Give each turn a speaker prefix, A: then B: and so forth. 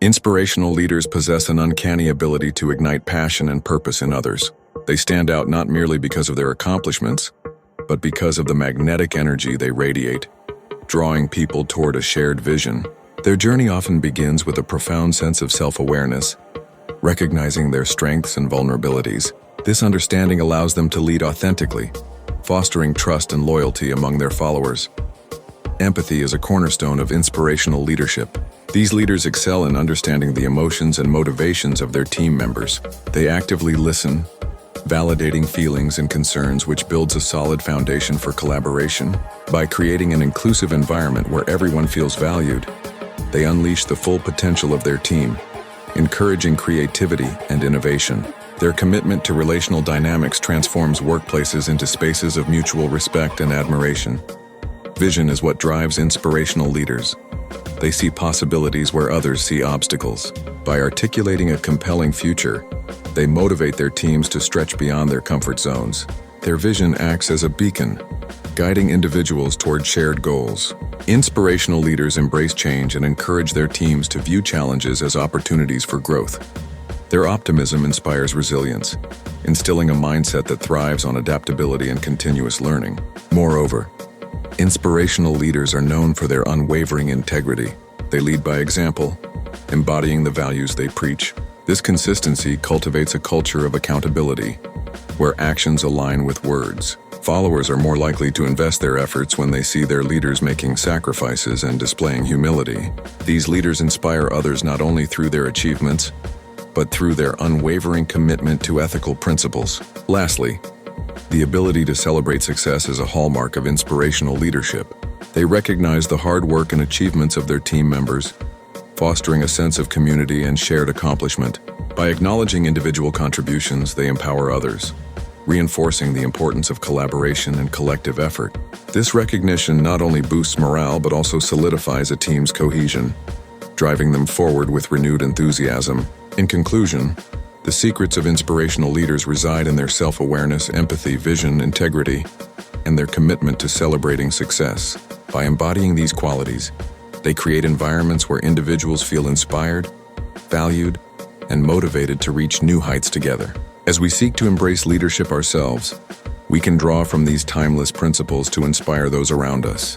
A: Inspirational leaders possess an uncanny ability to ignite passion and purpose in others. They stand out not merely because of their accomplishments, but because of the magnetic energy they radiate, drawing people toward a shared vision. Their journey often begins with a profound sense of self-awareness, recognizing their strengths and vulnerabilities. This understanding allows them to lead authentically, fostering trust and loyalty among their followers. Empathy is a cornerstone of inspirational leadership. These leaders excel in understanding the emotions and motivations of their team members. They actively listen, validating feelings and concerns, which builds a solid foundation for collaboration. By creating an inclusive environment where everyone feels valued, they unleash the full potential of their team, encouraging creativity and innovation. Their commitment to relational dynamics transforms workplaces into spaces of mutual respect and admiration. Vision is what drives inspirational leaders. They see possibilities where others see obstacles. By articulating a compelling future, they motivate their teams to stretch beyond their comfort zones. Their vision acts as a beacon, guiding individuals toward shared goals. Inspirational leaders embrace change and encourage their teams to view challenges as opportunities for growth. Their optimism inspires resilience, instilling a mindset that thrives on adaptability and continuous learning. Moreover, inspirational leaders are known for their unwavering integrity. They lead by example, embodying the values they preach. This consistency cultivates a culture of accountability, where actions align with words. Followers are more likely to invest their efforts when they see their leaders making sacrifices and displaying humility. These leaders inspire others not only through their achievements, but through their unwavering commitment to ethical principles. Lastly, the ability to celebrate success is a hallmark of inspirational leadership. They recognize the hard work and achievements of their team members, fostering a sense of community and shared accomplishment. By acknowledging individual contributions, they empower others, reinforcing the importance of collaboration and collective effort. This recognition not only boosts morale but also solidifies a team's cohesion, driving them forward with renewed enthusiasm. In conclusion, the secrets of inspirational leaders reside in their self-awareness, empathy, vision, integrity, and their commitment to celebrating success. By embodying these qualities, they create environments where individuals feel inspired, valued, and motivated to reach new heights together. As we seek to embrace leadership ourselves, we can draw from these timeless principles to inspire those around us.